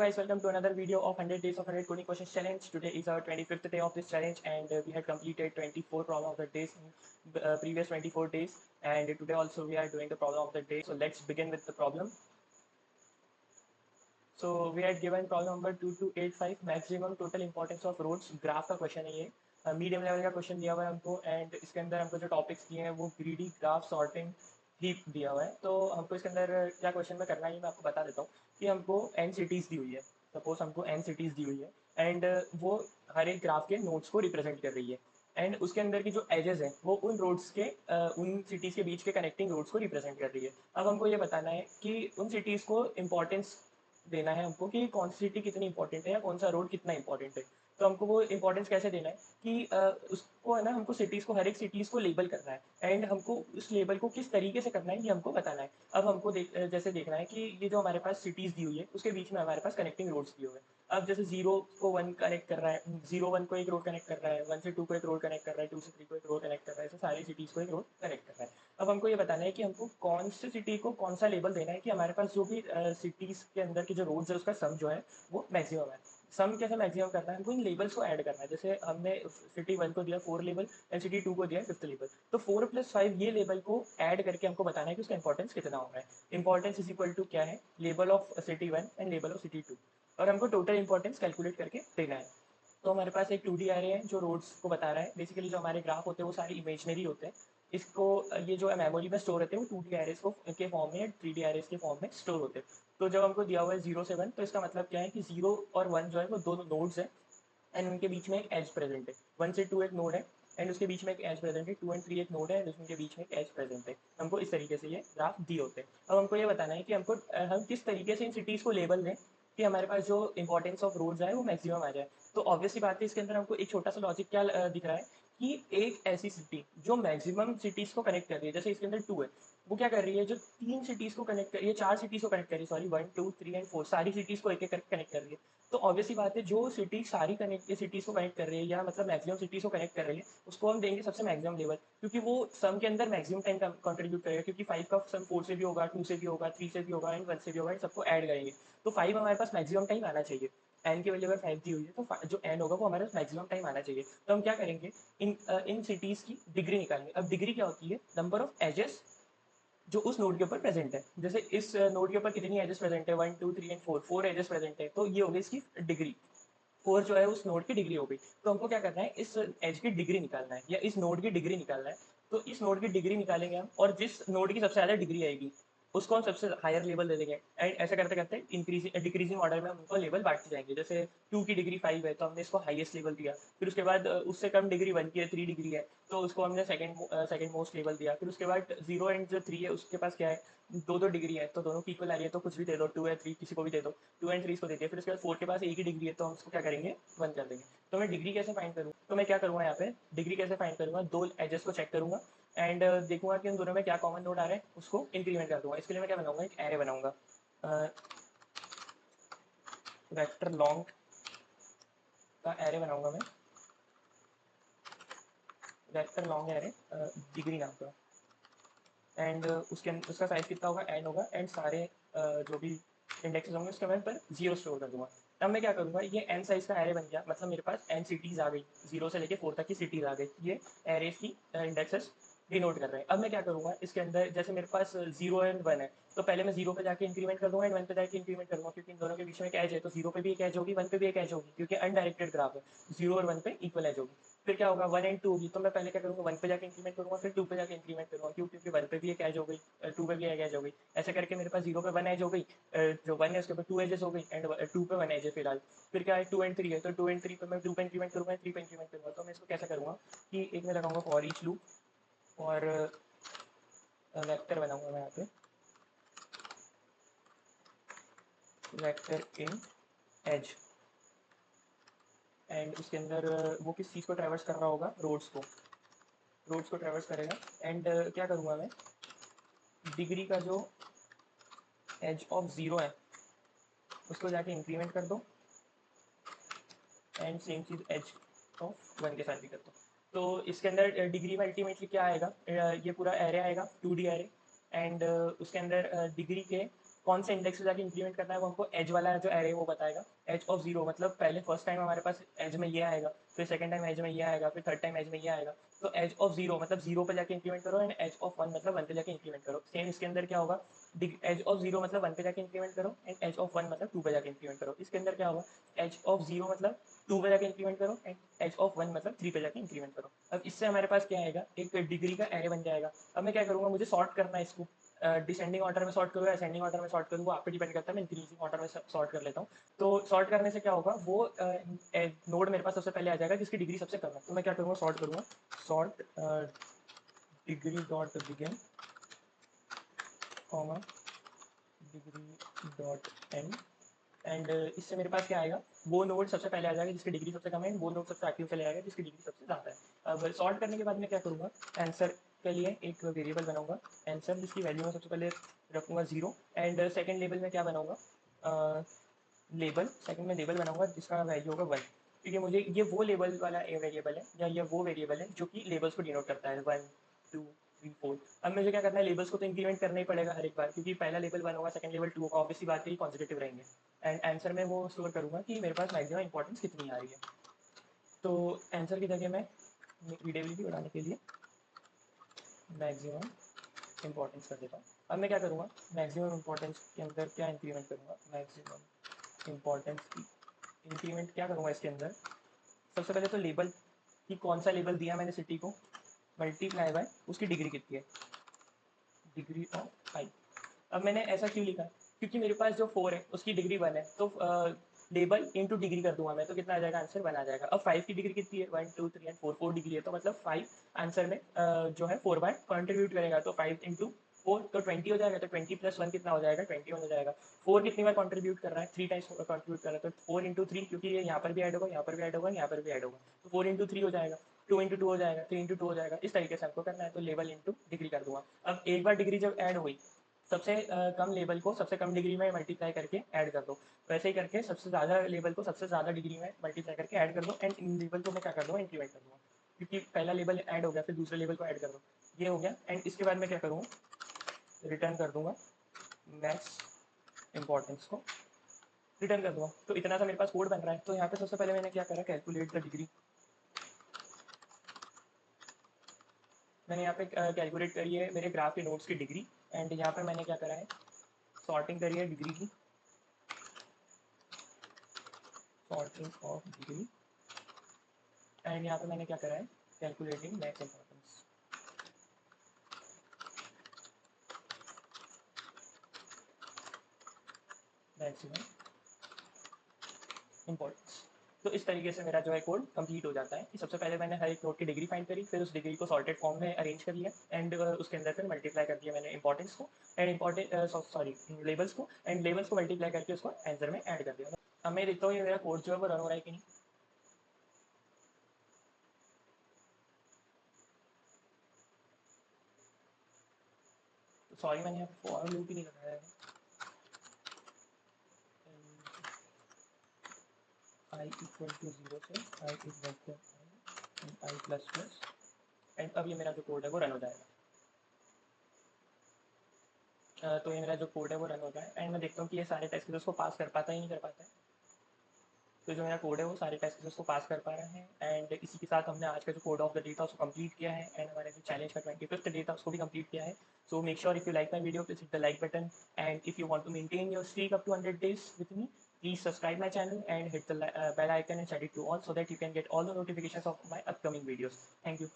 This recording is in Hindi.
guys, welcome to another video of 100 days of 100 coding questions challenge. Today is our 25th day of this challenge, and we had completed 24 problem of the days in previous 24 days, and today also we are doing the problem of the day. So let's begin with the problem. So we had given problem number 2285, maximum total importance of roads. Graph का क्वेश्चन है ये, मीडियम लेवल का क्वेश्चन दिया हुआ है हमको, एंड इसके अंदर हमको जो टॉपिक्स दिए हैं वो ग्रीडी, ग्राफ, सॉर्टिंग, हीप दिया हुआ है. तो हमको इसके अंदर क्या क्वेश्चन में करना है मैं आपको बता देता हूँ कि हमको एन सिटीज़ दी हुई है. सपोज हमको एन सिटीज़ दी हुई है, एंड वो हर एक ग्राफ के नोड्स को रिप्रेजेंट कर रही है, एंड उसके अंदर की जो एजेस हैं वो उन रोड्स के उन सिटीज़ के बीच के कनेक्टिंग रोड्स को रिप्रेजेंट कर रही है. अब हमको ये बताना है कि उन सिटीज़ को इंपॉर्टेंस देना है हमको कि कौन सी सिटी कितनी इंपॉर्टेंट है या कौन सा रोड कितना इंपॉर्टेंट है. तो हमको वो इंपॉर्टेंस कैसे देना है कि उसको है ना, हमको सिटीज़ को, हर एक सिटीज़ को लेबल करना है, एंड हमको उस लेबल को किस तरीके से करना है ये हमको बताना है. अब हमको जैसे देखना है कि ये जो हमारे पास सिटीज़ दी हुई है उसके बीच में हमारे पास कनेक्टिंग रोड्स दिए हुए हैं. अब जैसे 0 को 1 कनेक्ट कर रहा है, 0 1 को एक रोड कनेक्ट कर रहा है, 1 से 2 को एक रोड कनेक्ट कर रहा है, 2 से 3 को एक रोड कनेक्ट कर रहा है, ऐसे सारी सिटीज़ को एक रोड कनेक्ट कर रहा है. अब हमको ये बताना है कि हमको कौन सी सिटी को कौन सा लेबल देना है कि हमारे पास जो भी सिटीज़ के अंदर की जो रोड्स है उसका सम जो है वो मैक्सिमम है. सम कैसे मैक्सिमम करना है, हमको इन लेबल्स को ऐड करना है. जैसे हमने सिटी 1 को दिया 4 लेबल एंड सिटी 2 को दिया 5th लेबल, तो 4 + 5 ये लेबल को ऐड करके हमको बताना है कि उसका इंपॉर्टेंस कितना हो रहा है. इंपॉर्टेंस इज इक्वल टू क्या है, label of city 1 and label of city 2, और हमको टोटल इंपॉर्टेंस कैलकुलेट करके देना है. तो हमारे पास एक 2D एरे है जो रोड्स को बता रहा है. बेसिकली जो हमारे ग्राफ होते हैं वो सारे इमेजनरी होते हैं. इसको ये जो मेमोरी में स्टोर होते हैं वो 2D एरेस को के फॉर्म में, 3D एरेस के फॉर्म में स्टोर होते हैं. तो जब हमको दिया हुआ है 0 से 1, तो इसका मतलब क्या है कि 0 और 1 जो है वो दोनों नोड्स हैं, एंड उनके बीच में एक एज प्रेजेंट है. 1 से 2 एक नोड है एंड उसके बीच में एक एज प्रेजेंट है. 2 एंड 3 एक नोड है एंड उनके बीच में एक एज प्रेजेंट है. हमको इस तरीके से ये ग्राफ दिए होते हैं. अब हमको ये बताना है कि हमको हम किस तरीके से इन सिटीज़ को लेबल दें कि हमारे पास जो इंपॉर्टेंस ऑफ रोड्स है वो मैक्सिमम आ जाए. तो ऑब्वियसली बात है, इसके अंदर हमको एक छोटा सा लॉजिक क्या दिख रहा है कि एक ऐसी सिटी जो मैक्सिमम सिटीज़ को कनेक्ट कर रही है, जैसे इसके अंदर 2 है, वो क्या कर रही है, जो 3 सिटीज़ को कनेक्ट कर रही है, 4 सिटीज़ को कनेक्ट कर रही है, सॉरी 1 2 3 एंड 4 सारी सिटीज़ को एक एक करके कनेक्ट कर रही है. तो ऑब्वियसली बात है, जो सिटी सारी सिटीज़ को कनेक्ट कर रही है या मतलब मैक्सिमम सिटीज़ को कनेक्ट कर रही है उसको हम देंगे सबसे मैक्सिमम लेवल, क्योंकि वो सम के अंदर मैक्सिमम टाइम कंट्रीब्यूट करेगा. क्योंकि 5 का सम 4 से भी होगा, 2 से भी होगा, 3 से भी होगा एंड 1 से भी होगा, एंड सबको ऐड करेंगे. तो 5 हमारे पास मैक्सिमम टाइम आना चाहिए. एन की वैल्यू अगर 5 दी हुई है तो जो एन होगा वो हमारे पास मैक्सिमम टाइम आना चाहिए. तो हम क्या करेंगे, इन सिटीज़ की डिग्री निकालेंगे. अब डिग्री क्या होती है, नंबर ऑफ एजेस जो उस नोड के ऊपर प्रेजेंट है. जैसे इस नोड के ऊपर कितनी एजेस प्रेजेंट है, 1 2 3 एंड 4, 4 एजेस प्रेजेंट है, तो ये होगी इसकी डिग्री. 4 जो है उस नोड की डिग्री हो गई. तो हमको क्या करना है, इस एज की डिग्री निकालना है या इस नोड की डिग्री निकालना है. तो इस नोड की डिग्री निकालेंगे हम, और जिस नोड की सबसे ज़्यादा डिग्री आएगी उसको हम सबसे हायर लेवल दे देंगे. एंड ऐसा करते करते इंक्रीजिंग डिक्रीजिंग ऑर्डर में हम उनको लेवल बांटते जाएंगे. जैसे 2 की डिग्री 5 है तो हमने इसको हाईएस्ट लेवल दिया. फिर उसके बाद उससे कम डिग्री 1 की है, 3 डिग्री है, तो उसको हमने सेकंड मोस्ट लेवल दिया. फिर उसके बाद 0 एंड जो 3 है उसके पास क्या है, दो डिग्री है, तो दोनों की इक्वल आ रही है, तो कुछ भी दे दो, 2 या 3 किसी को भी दे दो. 2 एंड 3 इसको दे दिया. फिर उसके बाद 4 के पास एक ही डिग्री है तो हम उसको क्या करेंगे, 1 कर देंगे. तो मैं डिग्री कैसे फाइंड करूँ, तो मैं क्या करूँगा यहाँ पे, डिग्री कैसे फाइंड करूँगा, दो एजेस को चेक करूँगा एंड देखूंगा कि उन दोनों में क्या कॉमन नोड आ रहा है, उसको इंक्रीमेंट कर दूंगा. इसके लिए मैं क्या बनाऊंगा, एक एरे बनाऊंगा, वेक्टर लॉन्ग का एरे बनाऊंगा मैं, वेक्टर लॉन्ग एरे डिग्री नाम का. एंड उसका साइज कितना होगा, एन होगा, एंड सारे जो भी इंडेक्सेस होंगे उसके मैं पर 0 स्टोर कर दूंगा. अब मैं क्या करूँगा, ये एन साइज का एरे बन गया, मतलब मेरे पास एन सिटीज़ आ गई, 0 से लेके 4 तक की सिटीज़ आ गई. ये एरेज की इंडेक्सेस डिनोट कर रहे हैं. अब मैं क्या करूँगा, इसके अंदर जैसे मेरे पास 0 एंड 1 है, तो पहले मैं 0 पे जाके इंक्रीमेंट कर दूंगा एंड 1 पे जाके इंक्रीमेंट करूँगा, क्योंकि इन दोनों के बीच में एक एज है, तो 0 पे भी एक एज होगी, 1 पे भी एक एज होगी, क्योंकि अनडायरेक्टेड ग्राफ है, 0 और 1 पे इक्वल एज होगी. फिर क्या होगा, 1 एंड 2 होगी, तो मैं पहले क्या करूँगा, 1 पे जाके इंक्रीमेंट करूँगा, फिर 2 पे जाके इंक्रीमेंट करूँगा. क्यों, क्योंकि 1 पे भी एक एज हो गई, 2 पे भी एक एज हो गई. ऐसे करके मेरे पास 0 पे 1 एज हो गई, जो 1 है उसके ऊपर 2 एजेस हो गई, एंड 2 पे 1 एज है फिलहाल. फिर क्या है, 2 एंड 3 है, तो 2 एंड 3 पे मैं 2 पे इंक्रीमेंट करूँगा, 3 पे इंक्रीमेंट करूँगा. तो मैं इसको कैसे करूँगा कि एक मैं लगाऊंगा फॉर ईच लूप, और वेक्टर बनाऊंगा मैं यहाँ पे, वेक्टर इन एज, एंड उसके अंदर वो किस चीज़ को ट्रैवर्स कर रहा होगा, रोड्स को ट्रैवर्स करेगा. एंड क्या करूँगा मैं, डिग्री का जो एज ऑफ 0 है उसको जाके इंक्रीमेंट कर दो, एंड सेम चीज़ एज ऑफ 1 के साथ भी कर दो. तो इसके अंदर डिग्री में अल्टीमेटली क्या आएगा, ये पूरा एरे आएगा, 2D एरे, एंड उसके अंदर डिग्री के कौन से इंडेक्स से जाके इंक्रीमेंट करना है वो हमको एज वाला जो एरे वो बताएगा। एज ऑफ जीरो मतलब पहले फर्स्ट टाइम हमारे पास एज में ये आएगा, फिर सेकंड टाइम एज में ये आएगा, फिर थर्ड टाइम एज में ये आएगा। तो एज ऑफ जीरो मतलब जीरो पे जाके इंक्रीमेंट करो, एंड एज ऑफ वन मतलब वन पे जाके इंक्रीमेंट करो। सेम इसके अंदर क्या होगा, एज ऑफ जीरो मतलब वन पे जाके इंक्रीमेंट करो, एंड एज ऑफ वन मतलब टू पे जाके इंक्रीमेंट करो। इसके अंदर क्या होगा, एज ऑफ जीरो मतलब टू पे जाके इंक्रीमेंट करो, एंड एज ऑफ वन मतलब थ्री पे जाके इंक्रीमेंट करो। अब इससे हमारे पास क्या आएगा, एक डिग्री का एरे बन जाएगा। अब मैं क्या करूँगा, मुझे सॉर्ट करना है इसको, डिसेंडिंग ऑर्डर में सॉर्ट करूँ, असेंडिंग ऑर्डर में सॉर्ट करूँ, वो आप पे डिपेंड करता है। मैं इंक्रीजिंग ऑर्डर में सॉर्ट कर लेता हूँ। तो सॉर्ट करने से क्या होगा, वो नोड मेरे पास सबसे पहले आ जाएगा जिसकी डिग्री सबसे कम है। तो मैं क्या करूँगा, सॉर्ट करूँगा, sort degree dot begin comma degree dot and, and इससे मेरे पास क्या आएगा, वो नोड सबसे पहले आ जाएगा जिसकी डिग्री सबसे कम है, वो नोड सबसे एक्टिव चले आएगा जिसकी डिग्री सबसे ज़्यादा है। अब सॉर्ट करने के बाद मैं क्या करूँगा, आंसर के लिए एक वेरिएबल बनाऊंगा आंसर, जिसकी वैल्यू मैं सबसे पहले रखूँगा जीरो, एंड सेकंड लेवल में क्या बनाऊँगा, लेबल, सेकंड में लेबल बनाऊंगा जिसका वैल्यू होगा वन, क्योंकि मुझे ये वो लेबल वाला ए वेरिएबल है, या ये वो वेरिएबल है जो कि लेबल्स को डिनोट करता है, वन टू थ्री फोर। अब मुझे क्या करना है, लेबल्स को तो इंक्रीमेंट करना ही पड़ेगा हर एक बार, क्योंकि पहला लेवल वन होगा, सेकंड लेवल टू होगा, ऑब्वियसली बात है ये कॉन्जिक्यूटिव रहेंगे। एंड आंसर में वो स्टोर करूँगा कि मेरे पास मैक्सिमम इंपॉर्टेंस कितनी आ रही है। तो आंसर की जगह मैं रीडेबिलिटी बढ़ाने के लिए मैक्सिमम इंपॉर्टेंस कर देता हूँ। अब मैं क्या करूँगा, मैक्सिमम इंपॉर्टेंस के अंदर क्या इंक्रीमेंट करूँगा, मैक्सिमम इंपॉर्टेंस की इंक्रीमेंट क्या करूँगा इसके अंदर, सबसे पहले तो लेबल कि कौन सा लेबल दिया मैंने सिटी को, मल्टीप्लाई बाय उसकी डिग्री कितनी है, डिग्री ऑफ फाइव। अब मैंने ऐसा क्यों लिखा, क्योंकि मेरे पास जो फोर है उसकी डिग्री वन है, तो लेबल इंटू डिग्री कर दूंगा मैं, तो कितना आ जाएगा, आंसर वन आ जाएगा। अब फाइव की डिग्री कितनी है, one two three and four, four degree है, तो मतलब फाइव आंसर में जो है फोर बाय कॉन्ट्रीब्यूट करेगा, तो फाइव इंटू फोर तो 20 हो जाएगा, तो 20 प्लस वन कितना हो जाएगा, 21 हो जाएगा। फोर कितनी बार कॉन्ट्रीब्यूट कर रहा है, थ्री टाइम्स कॉन्ट्रीब्यूट कर रहा है, तो फोर इंटू थ्री, क्योंकि ये यहाँ पर भी ऐड होगा, यहाँ पर भी ऐड होगा, यहाँ पर भी ऐड होगा, तो फोर इंटू थ्री हो जाएगा, टू इंटू टू हो जाएगा, थ्री इंटू टू हो जाएगा। इस तरीके से आपको करना है, तो लेवल इंटू डिग्री कर दूंगा। अब एक बार डिग्री जब ऐड हुई, सबसे कम लेवल को सबसे कम डिग्री में मल्टीप्लाई करके ऐड कर दो, वैसे ही करके सबसे ज़्यादा लेवल को सबसे ज़्यादा डिग्री में मल्टीप्लाई करके ऐड कर दो, एंड इन लेवल को मैं क्या कर दूँगा, इंक्रीमेंट कर दूँगा, क्योंकि पहला लेवल ऐड हो गया, फिर दूसरे लेवल को ऐड कर दो, ये हो गया। एंड इसके बाद मैं क्या करूँगा, रिटर्न कर दूँगा मैक्स इंपॉर्टेंस को, रिटर्न कर दूँगा। तो इतना सा मेरे पास कोड बन रहा है। तो यहाँ पे सबसे पहले मैंने क्या करा, कैलकुलेट द डिग्री, मैंने यहाँ पे कैलकुलेट करी है मेरे ग्राफ के नोट्स की डिग्री, एंड यहाँ पर मैंने क्या करा है, सॉर्टिंग करी है डिग्री की, सॉर्टिंग ऑफ डिग्री, एंड यहाँ पे मैंने क्या करा है, calculating max importance, maximum importance. तो इस तरीके से मेरा जो है कोड कंप्लीट हो जाता है कि सबसे पहले मैंने हर एक नोट की डिग्री फाइंड करी, फिर उस डिग्री को सॉर्टेड फॉर्म में अरेंज कर लिया, एंड उसके अंदर फिर मल्टीप्लाई कर दिया मैंने इंपॉर्टेंस को, एंड लेबल्स को, एंड लेबल्स को मल्टीप्लाई करके उसको आंसर में ऐड कर दिया। अब मैं देखता हूँ ये मेरा कोड जो है वो रन हो रहा है कि नहीं। तो सॉरी मैंने यहाँ फॉर लूप ही नहीं लगाया है, आई इक्वल टू जीरो से I is less than I, and I plus plus, and अब ये मेरा जो कोड है वो रन हो जाएगा। तो ये मेरा जो कोड है वो रन हो जाए, एंड मैं देखता हूँ कि ये सारे टेस्ट केसेस को पास कर पाता है नहीं कर पाता है। तो जो मेरा कोड है वो सारे टेस्ट केसेस को पास कर पा रहे हैं, एंड इसी के साथ हमने आज का जो कोड ऑफ द डे था उसको कंप्लीट किया है, एंड हमारे जो चैलेंज का 25th डे था उसको भी कंप्लीट किया है। So make sure if you like my video please hit the like button, and if you want to maintain your streak up to 100 days with me, please subscribe my channel and hit the bell icon and set it to all so that you can get all the notifications of my upcoming videos. Thank you.